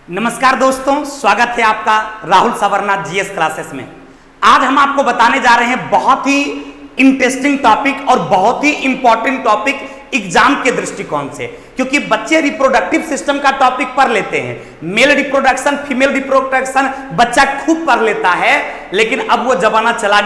नमस्कार दोस्तों, स्वागत है आपका राहुल सवरनाथ जीएस क्लासेस में। आज हम आपको बताने जा रहे हैं बहुत ही इंटरेस्टिंग टॉपिक और बहुत ही इंपॉर्टेंट टॉपिक एग्जाम के दृष्टिकोण से, क्योंकि बच्चे रिप्रोडक्टिव सिस्टम का टॉपिक पढ़ लेते हैं, मेल रिप्रोडक्शन, फीमेल रिप्रोडक्शन बच्चा खूब पढ़ लेता है, लेकिन अब वो जमाना चला।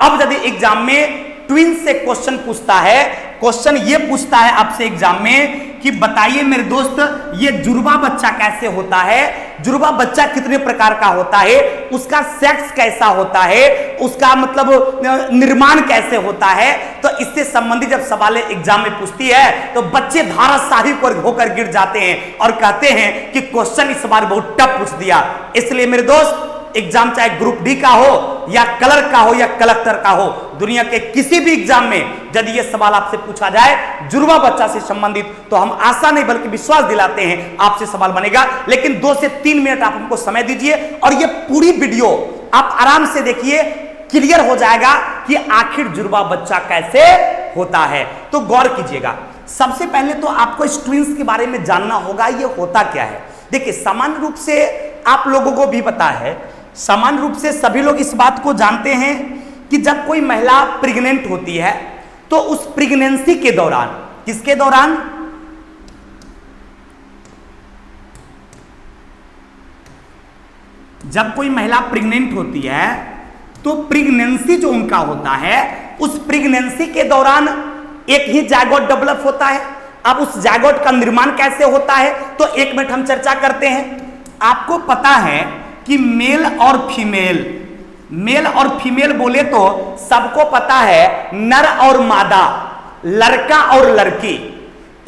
अब यदि एग्जाम में ट्विन से क्वेश्चन पूछता है, क्वेश्चन ये पूछता है आपसे एग्जाम में कि बताइए मेरे दोस्त, ये जुड़वा बच्चा कैसे होता है, जुड़वा बच्चा कितने प्रकार का होता है, उसका सेक्स कैसा होता है, उसका मतलब निर्माण कैसे होता है। तो इससे संबंधित जब सवाल एग्जाम में पूछती है तो बच्चे धाराशाही पर होकर गिर जाते हैं और कहते हैं कि क्वेश्चन इस बार बहुत टफ पूछ दिया। इसलिए मेरे दोस्त, एग्जाम चाहे ग्रुप डी का हो या कलर का हो या कलेक्टर का हो, दुनिया के किसी भी एग्जाम में यदि यह सवाल आपसे पूछा जाए जुड़वा बच्चा से संबंधित, तो हम आशा नहीं बल्कि विश्वास दिलाते हैं आपसे सवाल बनेगा। लेकिन 2 से 3 मिनट आप हमको समय दीजिए और ये पूरी वीडियो आप आराम से देखिए, क्लियर हो जाएगा कि आखिर जुड़वा बच्चा कैसे होता है। तो गौर कीजिएगा। सबसे पहले तो आपको इस ट्विंस के बारे में जानना होगा, ये होता क्या है। देखिए, सामान्य रूप से आप लोगों को भी पता है, सामान्य रूप से सभी लोग इस बात को जानते हैं कि जब कोई महिला प्रेग्नेंट होती है तो उस प्रेगनेंसी के दौरान, किसके दौरान, जब कोई महिला प्रेग्नेंट होती है तो प्रेगनेंसी जो उनका होता है, उस प्रेगनेंसी के दौरान एक ही जायगोट डेवलप होता है। अब उस जायगोट का निर्माण कैसे होता है तो 1 मिनट हम चर्चा करते हैं। आपको पता है कि मेल और फीमेल बोले तो सबको पता है, नर और मादा, लड़का और लड़की,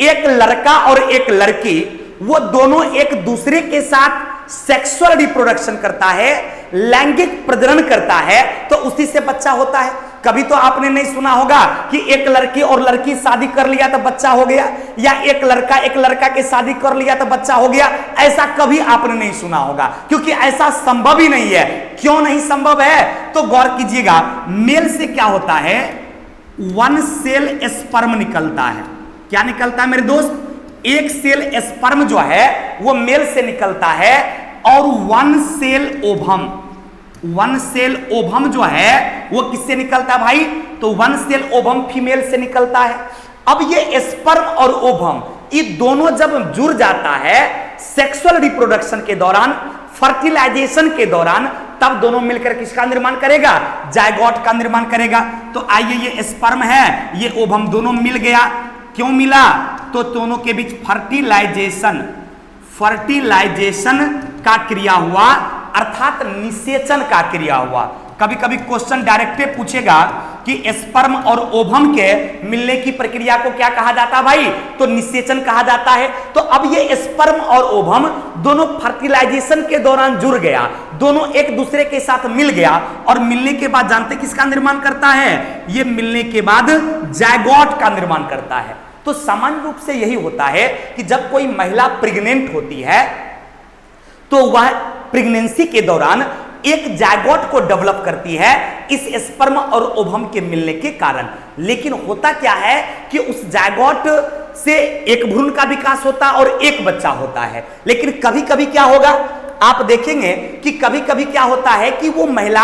एक लड़का और एक लड़की, वो दोनों एक दूसरे के साथ सेक्सुअल रिप्रोडक्शन करता है, लैंगिक प्रजनन करता है, तो उसी से बच्चा होता है। कभी तो आपने नहीं सुना होगा कि एक लड़की और लड़की शादी कर लिया तो बच्चा हो गया, या एक लड़का के शादी कर लिया तो बच्चा हो गया। ऐसा कभी आपने नहीं सुना होगा, क्योंकि ऐसा संभव ही नहीं है। क्यों नहीं संभव है तो गौर कीजिएगा। मेल से क्या होता है, 1 सेल स्पर्म निकलता है। क्या निकलता है मेरे दोस्त, 1 सेल स्पर्म जो है वो मेल से निकलता है, और 1 सेल ओवम जो है वो किससे निकलता है भाई, तो 1 सेल ओवम फीमेल से निकलता है। अब ये स्पर्म और ओवम, ये दोनों जब जुड़ जाता है सेक्सुअल रिप्रोडक्शन के दौरान, फर्टिलाइजेशन के दौरान, तब दोनों मिलकर किसका निर्माण करेगा, जायगोट का निर्माण करेगा। तो आइए, ये स्पर्म है, ये ओवम, दोनों मिल गया। क्यों मिला, तो दोनों के बीच फर्टिलाइजेशन का क्रिया हुआ, अर्थात निषेचन का क्रिया हुआ। कभी कभी क्वेश्चन डायरेक्ट पूछेगा कि स्पर्म और ओवम के मिलने की प्रक्रिया को क्या कहा जाता है भाई, तो निषेचन कहा जाता है। तो अब ये स्पर्म और ओवम दोनों फर्टिलाइजेशन के दौरान जुड़ गया, दोनों एक दूसरे के साथ मिल गया, और मिलने के बाद जानते किसका निर्माण करता है, ये मिलने के बाद जायगोट का निर्माण करता है। तो सामान्य रूप से यही होता है कि जब कोई महिला प्रेग्नेंट होती है तो वह प्रेगनेंसी के दौरान एक जायगोट को डेवलप करती है, इस स्पर्म और ओवम के मिलने के कारण। लेकिन होता क्या है कि उस जायगोट से एक भ्रूण का विकास होता है और एक बच्चा होता है। लेकिन कभी कभी क्या होगा, आप देखेंगे कि कभी कभी क्या होता है कि वो महिला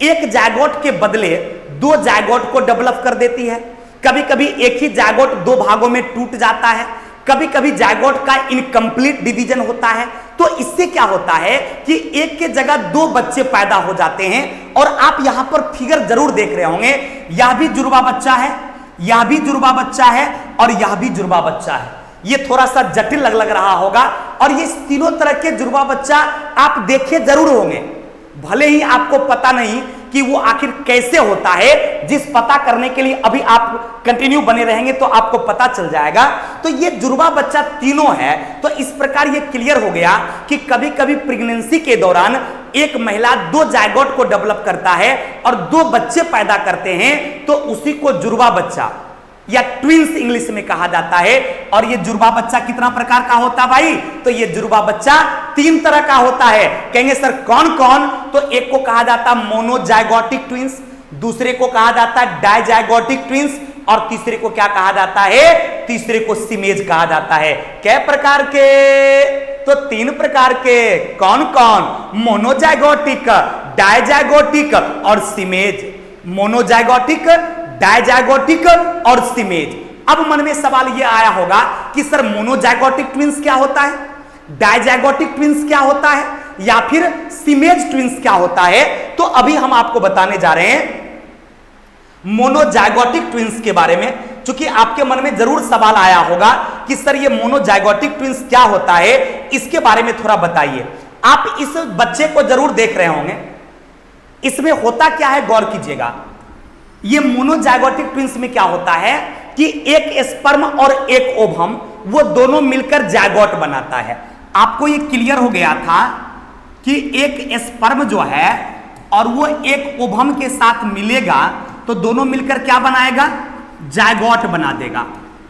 एक जायगोट के बदले 2 जायगोट को डेवलप कर देती है। कभी कभी एक ही जायगोट 2 भागों में टूट जाता है, कभी कभी जायगोट का इनकम्प्लीट डिवीजन होता है। तो इससे क्या होता है कि एक के जगह 2 बच्चे पैदा हो जाते हैं। और आप यहां पर फिगर जरूर देख रहे होंगे, यह भी जुड़वा बच्चा है, यह भी जुड़वा बच्चा है, और यह भी जुड़वा बच्चा है। ये थोड़ा सा जटिल लग रहा होगा, और ये तीनों तरह के जुड़वा बच्चा आप देखे जरूर होंगे, भले ही आपको पता नहीं कि वो आखिर कैसे होता है। जिस पता करने के लिए अभी आप कंटिन्यू बने रहेंगे तो आपको पता चल जाएगा। तो ये जुड़वा बच्चा तीनों है। तो इस प्रकार ये क्लियर हो गया कि कभी कभी प्रेगनेंसी के दौरान एक महिला 2 जायगोट को डेवलप करता है और 2 बच्चे पैदा करते हैं, तो उसी को जुड़वा बच्चा या ट्विंस इंग्लिश में कहा जाता है। और ये जुड़वा बच्चा कितना प्रकार का होता है भाई, तो ये जुड़वा बच्चा 3 तरह का होता है। कहेंगे सर कौन कौन, तो एक को कहा जाता है मोनोजाइगोटिक ट्विंस, दूसरे को कहा जाता है डाइजाइगोटिक ट्विंस, और तीसरे को क्या कहा जाता है, तीसरे को सिमेज कहा जाता है। कै प्रकार के, तो तीन प्रकार के कौन कौन? मोनोजाइगोटिक, डायजाइगोटिक और सिमेज। मोनोजाइगोटिक, डायजाइगोटिक और सिमेज। अब मन में सवाल यह आया होगा कि सर मोनोजाइगोटिक ट्विंस क्या होता है, डायजाइगोटिक ट्विंस क्या होता है, या फिर सिमेज ट्विंस क्या होता है? तो अभी हम आपको बताने जा रहे हैं मोनोजाइगोटिक ट्विंस के बारे में। क्योंकि आपके मन में जरूर सवाल आया होगा कि सर ये मोनोजाइगोटिक ट्विंस क्या होता है, इसके बारे में थोड़ा बताइए। आप इस बच्चे को जरूर देख रहे होंगे, इसमें होता क्या है गौर कीजिएगा। ये मोनोजाइगोटिक ट्विंस में क्या होता है कि एक स्पर्म और एक ओवम वो दोनों मिलकर जाइगोट बनाता है। आपको ये क्लियर हो गया था कि एक स्पर्म जो है और वो एक ओवम के साथ मिलेगा तो दोनों मिलकर क्या बनाएगा? जाइगोट बना देगा।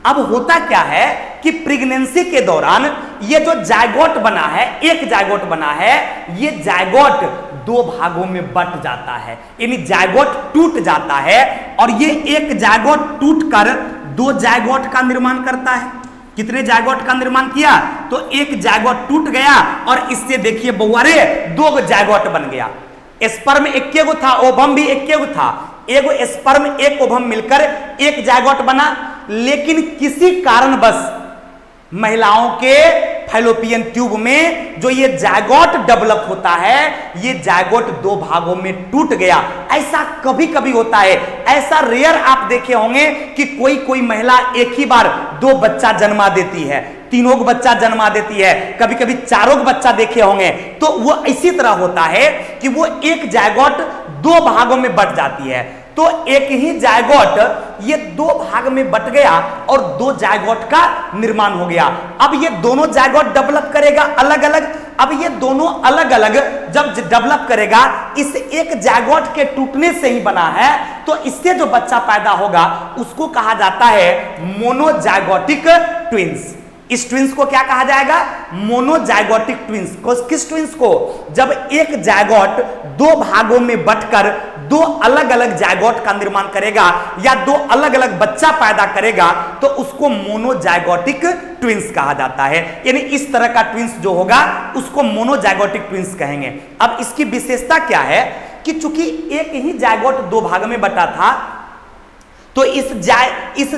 अब होता क्या है कि प्रेगनेंसी के दौरान ये जो जाइगोट बना है, एक जाइगोट बना है, ये जाइगोट दो भागों में बट जाता है, यानी जाइगोट टूट जाता है और ये एक जाइगोट टूटकर दो जाइगोट का निर्माण करता है। कितने जाइगोट का निर्माण किया? तो एक जाइगोट टूट गया और इससे देखिए बउआरे दो जाइगोट बन गया। स्पर्म एक था, ओवम भी एक था, एगो स्पर्म एक ओवम मिलकर एक जाइगोट बना। लेकिन किसी कारणवश महिलाओं के फैलोपियन ट्यूब में जो ये जाइगोट डेवलप होता है, ये जाइगोट दो भागों में टूट गया। ऐसा कभी कभी होता है, ऐसा रेयर आप देखे होंगे कि कोई कोई महिला एक ही बार दो बच्चा जन्मा देती है, तीनों बच्चा जन्मा देती है, कभी कभी चारों बच्चा देखे होंगे। तो वो इसी तरह होता है कि वो एक जाइगोट दो भागों में बट जाती है। तो एक ही जाइगोट ये दो भाग में बट गया और दो जाइगोट का निर्माण हो गया। अब ये दोनों जाइगोट डेवलप करेगा अलग अलग। अब ये दोनों अलग अलग जब डेवलप करेगा, इस एक जाइगोट के टूटने से ही बना है, तो इससे जो बच्चा पैदा होगा उसको कहा जाता है मोनोजाइगोटिक ट्विंस। इस ट्विंस को क्या कहा जाएगा? Monozygotic twins. किस ट्विंस को? जब एक जाइगोट दो भागों में बटकर दो अलग अलग जाइगोट का निर्माण करेगा या दो अलग अलग बच्चा पैदा करेगा तो उसको मोनोजाइगोटिक ट्विंस कहा जाता है। यानी इस तरह का ट्विंस जो होगा उसको मोनोजाइगोटिक ट्विंस कहेंगे। अब इसकी विशेषता क्या है कि चूंकि एक ही जाइगोट दो भाग में बटा था, तो इस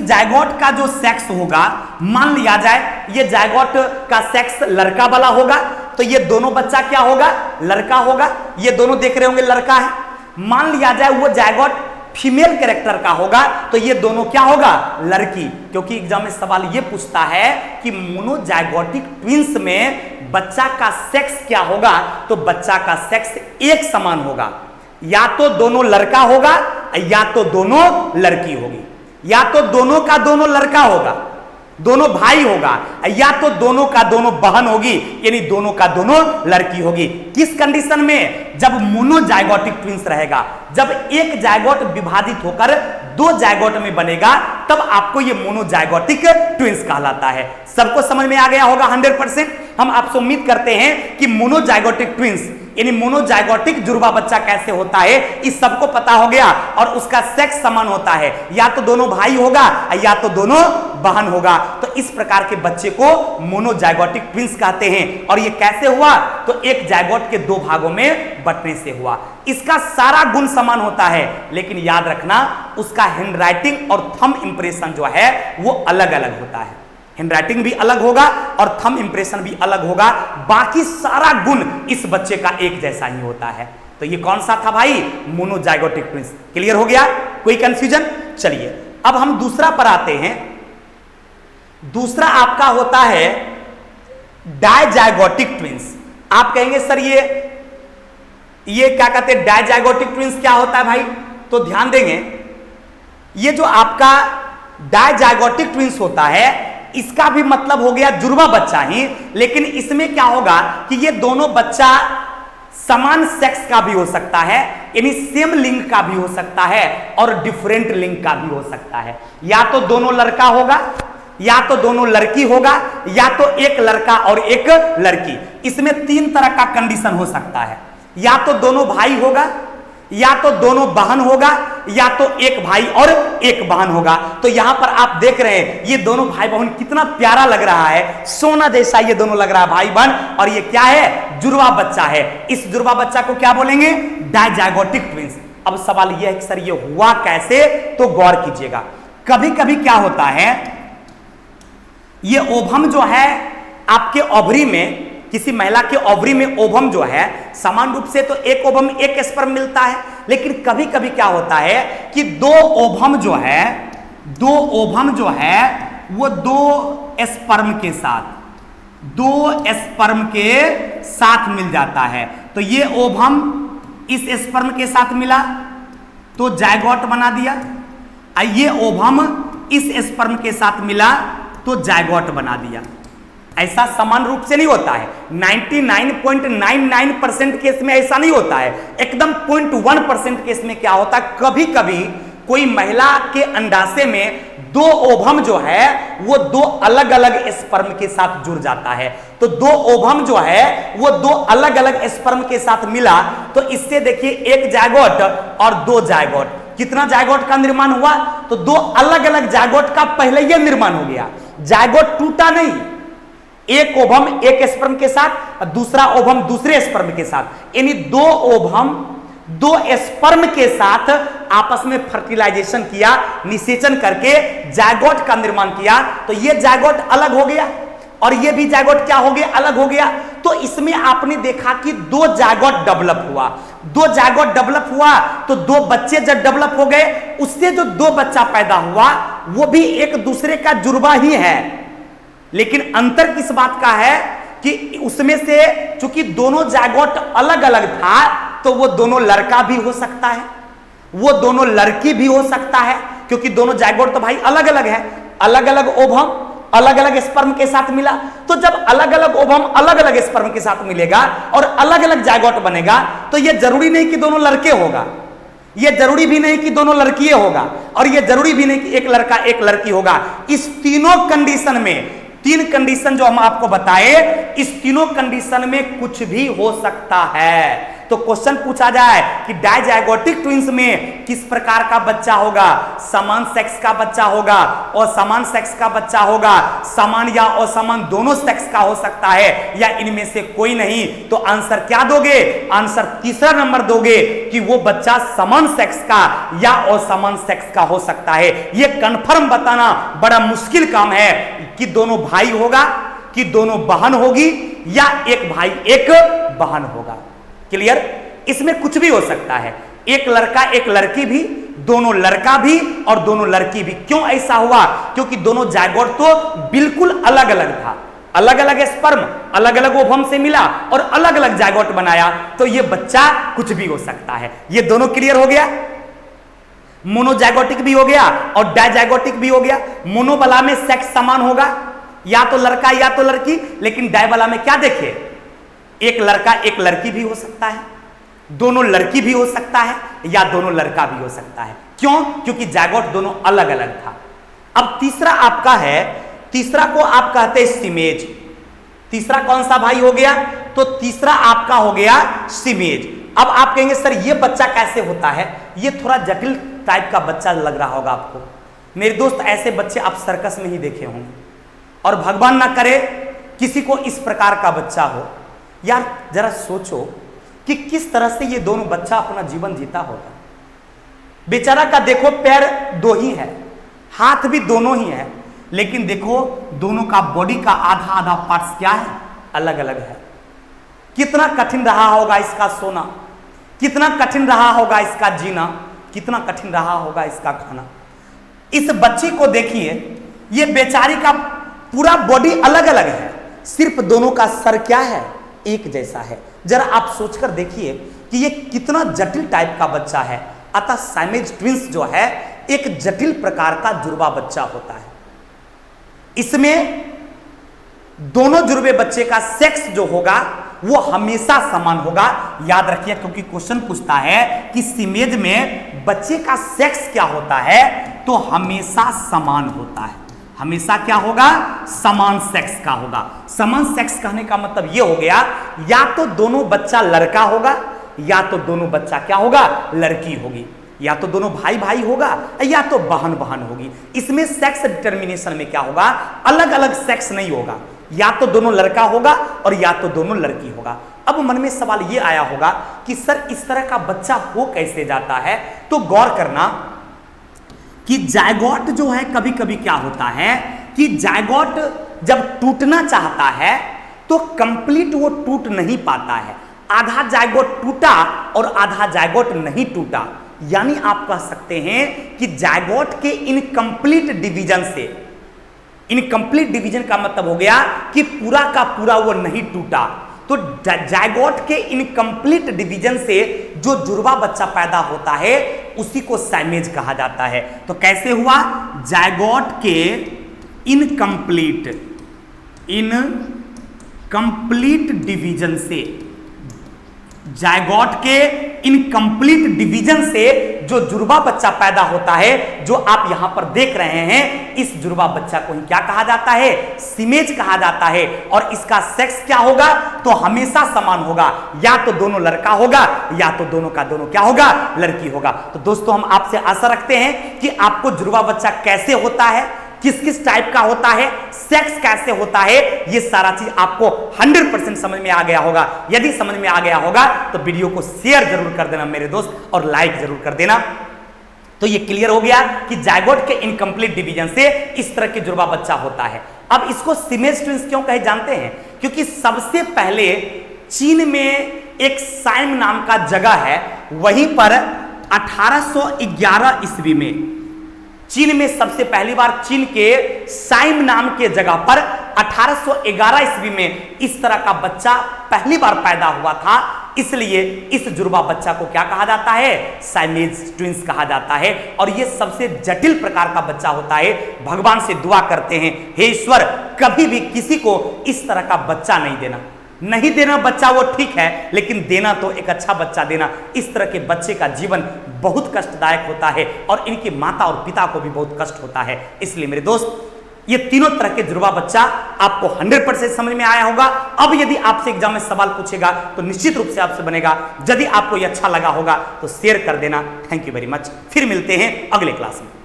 जाइगोट का जो सेक्स होगा, मान लिया जाए ये जाइगोट का सेक्स लड़का वाला होगा, तो ये दोनों बच्चा क्या होगा? लड़का होगा। ये दोनों देख रहे होंगे लड़का है। मान लिया जाए वो जाइगोट फीमेल कैरेक्टर का होगा, तो ये दोनों क्या होगा? लड़की। क्योंकि एग्जाम में सवाल ये पूछता है कि मोनोजाइगोटिक ट्विंस में बच्चा का सेक्स क्या होगा, तो बच्चा का सेक्स एक समान होगा। या तो दोनों लड़का होगा या तो दोनों लड़की होगी, या तो दोनों का दोनों लड़का होगा, दोनों भाई होगा, या तो दोनों का दोनों बहन होगी, यानी दोनों का दोनों लड़की होगी। किस कंडीशन में? जब मोनोजाइगोटिक ट्विंस रहेगा, जब एक जाइगोट विभाजित होकर दो जाइगोट में बनेगा, तब आपको ये मोनोजाइगोटिक ट्विंस कहलाता है। सबको समझ में आ गया होगा 100%। हम आपसे उम्मीद करते हैं कि मोनोजाइगोटिक ट्विंस यानी मोनोजाइगोटिक जुड़वा बच्चा कैसे होता है इस सबको पता हो गया, और उसका सेक्स समान होता है, या तो दोनों भाई होगा या तो दोनों बहन होगा। तो इस प्रकार के बच्चे को मोनोजाइगोटिक ट्विंस कहते हैं। और ये कैसे हुआ? तो एक जाइगोट के दो भागों में बटने से हुआ। इसका सारा गुण समान होता है, लेकिन याद रखना उसका हैंडराइटिंग और थंब इंप्रेशन जो है वो अलग अलग होता है। हैंडराइटिंग भी अलग होगा और थंब इंप्रेशन भी अलग होगा। बाकी सारा गुण इस बच्चे का एक जैसा ही होता है। तो ये कौन सा था भाई? Monozygotic twins. क्लियर हो गया? कोई कंफ्यूजन? चलिए अब हम दूसरा पर आते हैं। दूसरा आपका होता है डायजाइगोटिक ट्विंस। आप कहेंगे सर ये क्या कहते हैं डायजाइगोटिक ट्विंस क्या होता है भाई? तो ध्यान देंगे, ये जो आपका डायजाइगोटिक ट्विंस होता है इसका भी मतलब हो गया जुड़वा बच्चा ही, लेकिन इसमें क्या होगा कि ये दोनों बच्चा समान सेक्स का भी हो सकता है, यानी सेम लिंग का भी हो सकता है और डिफरेंट लिंग का भी हो सकता है। या तो दोनों लड़का होगा, या तो दोनों लड़की होगा, या तो एक लड़का और एक लड़की। इसमें तीन तरह का कंडीशन हो सकता है। या तो दोनों भाई होगा, या तो दोनों बहन होगा या तो एक भाई और एक बहन होगा। तो यहां पर आप देख रहे हैं ये दोनों भाई बहन कितना प्यारा लग रहा है, सोना जैसा ये दोनों लग रहा है भाई बहन। और ये क्या है, जुड़वा बच्चा है। इस जुड़वा बच्चा को क्या बोलेंगे, डायजाइगोटिक ट्विंस। अब सवाल यह है कि सर ये हुआ कैसे, तो गौर कीजिएगा। कभी कभी क्या होता है, ये ओवम जो है आपके ओवरी में, किसी महिला के ओवरी में ओवम जो है समान रूप से तो एक ओवम एक स्पर्म मिलता है, लेकिन कभी कभी क्या होता है कि दो ओवम जो है वो दो स्पर्म के साथ मिल जाता है। तो ये ओवम इस स्पर्म के साथ मिला तो जायगोट बना दिया, ये ओवम इस स्पर्म के साथ मिला तो जायगोट बना दिया। ऐसा समान रूप से नहीं होता है। 99.99% केस में ऐसा नहीं होता है। एकदम 0.1% केस में क्या होता है, कभी कभी कोई महिला के अंडाशय में दो ओवम जो है वो दो अलग अलग स्पर्म के साथ जुड़ जाता है। तो दो ओवम जो है वो दो अलग अलग स्पर्म के साथ मिला तो इससे देखिए एक जायगोट और दो जायगोट, कितना जायगोट का निर्माण हुआ, तो दो अलग अलग जायगोट का पहले यह निर्माण हो गया। जायगोट टूटा नहीं, एक ओवम एक स्पर्म के साथ, दूसरा ओवम दूसरे स्पर्म के साथ, यानी दो ओवम दो स्पर्म के साथ आपस में फर्टिलाइजेशन किया, निषेचन करके जायगोट का निर्माण किया। तो ये जायगोट अलग हो गया और ये भी जायगोट क्या हो गया, अलग हो गया। तो इसमें आपने देखा कि दो जायगोट डेवलप हुआ, दो जायगोट डेवलप हुआ तो दो बच्चे जब डेवलप हो गए, उससे जो दो बच्चा पैदा हुआ वो भी एक दूसरे का जुड़वा ही है। लेकिन अंतर किस बात का है कि उसमें से चूंकि दोनों जायगोट अलग अलग था तो वो दोनों लड़का भी हो सकता है, वो दोनों लड़की भी हो सकता है, क्योंकि दोनों जायगोट तो भाई अलग अलग है। अलग अलग ओवम अलग अलग स्पर्म के साथ मिला, तो जब अलग अलग ओवम अलग अलग स्पर्म के साथ मिलेगा और अलग अलग जायगोट बनेगा तो यह जरूरी नहीं कि दोनों लड़के होगा, यह जरूरी भी नहीं कि दोनों लड़कियां होगा, और यह जरूरी भी नहीं कि एक लड़का एक लड़की होगा। इस तीनों कंडीशन में, तीन कंडीशन जो हम आपको बताए, इस तीनों कंडीशन में कुछ भी हो सकता है। तो क्वेश्चन पूछा जाए कि डायजाइगोटिक ट्विंस में किस प्रकार का बच्चा होगा, समान सेक्स का बच्चा होगा और समान सेक्स का बच्चा होगा, समान या असमान दोनों सेक्स का हो सकता है, या इनमें से कोई नहीं। तो आंसर क्या दोगे, आंसर तीसरा नंबर दोगे कि वो बच्चा समान सेक्स का या असमान सेक्स का हो सकता है। यह कंफर्म बताना बड़ा मुश्किल काम है कि दोनों भाई होगा, कि दोनों बहन होगी, या एक भाई एक बहन होगा। क्लियर, इसमें कुछ भी हो सकता है, एक लड़का एक लड़की भी, दोनों लड़का भी और दोनों लड़की भी। क्यों ऐसा हुआ, क्योंकि दोनों जायगोट तो बिल्कुल अलग अलग था, अलग अलग स्पर्म अलग अलग ओवम से मिला और अलग अलग जायगोट बनाया, तो ये बच्चा कुछ भी हो सकता है। ये दोनों क्लियर हो गया, मोनोजाइगोटिक भी हो गया और डायजाइगोटिक भी हो गया। मोनो वाला में सेक्स समान होगा, या तो लड़का या तो लड़की, लेकिन डाय वाला में क्या देखे, एक लड़का एक लड़की भी हो सकता है, दोनों लड़की भी हो सकता है, या दोनों लड़का भी हो सकता है। क्यों, क्योंकि जायगोट दोनों अलग अलग था। अब तीसरा आपका है, तीसरा को आप कहते हैं सीमेज। तीसरा कौन सा भाई हो गया, तो तीसरा आपका हो गया सीमेज। अब आप कहेंगे सर ये बच्चा कैसे होता है, ये थोड़ा जटिल टाइप का बच्चा लग रहा होगा आपको। मेरे दोस्त ऐसे बच्चे आप सर्कस में ही देखे होंगे, और भगवान ना करे किसी को इस प्रकार का बच्चा हो। यार जरा सोचो कि किस तरह से ये दोनों बच्चा अपना जीवन जीता होगा। बेचारा का देखो पैर दो ही है, हाथ भी दोनों ही है, लेकिन देखो दोनों का बॉडी का आधा आधा पार्ट्स क्या है, अलग अलग है। कितना कठिन रहा होगा इसका सोना, कितना कठिन रहा होगा इसका जीना, कितना कठिन रहा होगा इसका खाना। इस बच्चे को देखिए, ये बेचारी का पूरा बॉडी अलग अलग है, सिर्फ दोनों का सर क्या है, एक जैसा है। जरा आप सोचकर देखिए कि ये कितना जटिल टाइप का बच्चा है। अतः साइमेज ट्विंस जो है एक जटिल प्रकार का जुड़वा बच्चा होता है। इसमें दोनों जुड़वे बच्चे का सेक्स जो होगा वो हमेशा समान होगा। याद रखिए, क्योंकि क्वेश्चन पूछता है कि सीमेज में बच्चे का सेक्स क्या होता है, तो हमेशा समान होता है। हमेशा क्या होगा, समान सेक्स का होगा। समान सेक्स कहने का मतलब यह हो गया, या तो दोनों बच्चा लड़का होगा या तो दोनों बच्चा क्या होगा, लड़की होगी, या तो दोनों भाई भाई होगा या तो बहन बहन होगी। इसमें सेक्स डिटर्मिनेशन में क्या होगा, अलग अलग सेक्स नहीं होगा, या तो दोनों लड़का होगा और या तो दोनों लड़की होगा। अब मन में सवाल ये आया होगा कि सर इस तरह का बच्चा हो कैसे जाता है, तो गौर करना कि जायगोट जो है कभी कभी क्या होता है कि जायगोट जब टूटना चाहता है तो कंप्लीट वो टूट नहीं पाता है, आधा जायगोट टूटा और आधा जायगोट नहीं टूटा। यानी आप कह सकते हैं कि जायगोट के इनकम्प्लीट डिवीजन से, इनकम्प्लीट डिवीजन का मतलब हो गया कि पूरा का पूरा वो नहीं टूटा। तो जायगोट के इनकम्प्लीट डिवीजन से जो जुड़वा बच्चा पैदा होता है उसी को साइमेज कहा जाता है। तो कैसे हुआ, जायगोट के इनकम्प्लीट डिवीजन से, जायगोट के इनकम्प्लीट डिवीजन से जो जुड़वा बच्चा पैदा होता है, जो आप यहां पर देख रहे हैं, इस जुड़वा बच्चा को ही क्या कहा जाता है, सीमेज कहा जाता है। और इसका सेक्स क्या होगा, तो हमेशा समान होगा, या तो दोनों लड़का होगा या तो दोनों का दोनों क्या होगा, लड़की होगा। तो दोस्तों हम आपसे आशा रखते हैं कि आपको जुड़वा बच्चा कैसे होता है, किस किस टाइप का होता है, सेक्स कैसे होता है, ये सारा चीज आपको 100% समझ में आ गया होगा। यदि समझ में आ गया होगा तो वीडियो को शेयर जरूर कर देना मेरे दोस्त, और लाइक जरूर कर देना। तो ये क्लियर हो गया कि जायगोट के इनकम्प्लीट डिवीजन से इस तरह के जुड़वा बच्चा होता है। अब इसको सीमेज ट्विंस क्यों कहे जानते हैं, क्योंकि सबसे पहले चीन में एक साइम नाम का जगह है, वहीं पर 1811 ईस्वी में चीन में सबसे पहली बार चीन के साइम नाम के जगह पर 1811 ईस्वी में इस तरह का बच्चा पहली बार पैदा हुआ था। इसलिए इस जुड़वा बच्चा को क्या कहा जाता है, साइमेज ट्विंस कहा जाता है। और यह सबसे जटिल प्रकार का बच्चा होता है। भगवान से दुआ करते हैं, हे ईश्वर कभी भी किसी को इस तरह का बच्चा नहीं देना बच्चा वो ठीक है, लेकिन देना तो एक अच्छा बच्चा देना। इस तरह के बच्चे का जीवन बहुत कष्टदायक होता है और इनके माता और पिता को भी बहुत कष्ट होता है। इसलिए मेरे दोस्त ये तीनों तरह के जुड़वा बच्चा आपको 100% समझ में आया होगा। अब यदि आपसे एग्जाम में सवाल पूछेगा तो निश्चित रूप से आपसे बनेगा। यदि आपको ये अच्छा लगा होगा तो शेयर कर देना। Thank you very much. फिर मिलते हैं अगले क्लास में।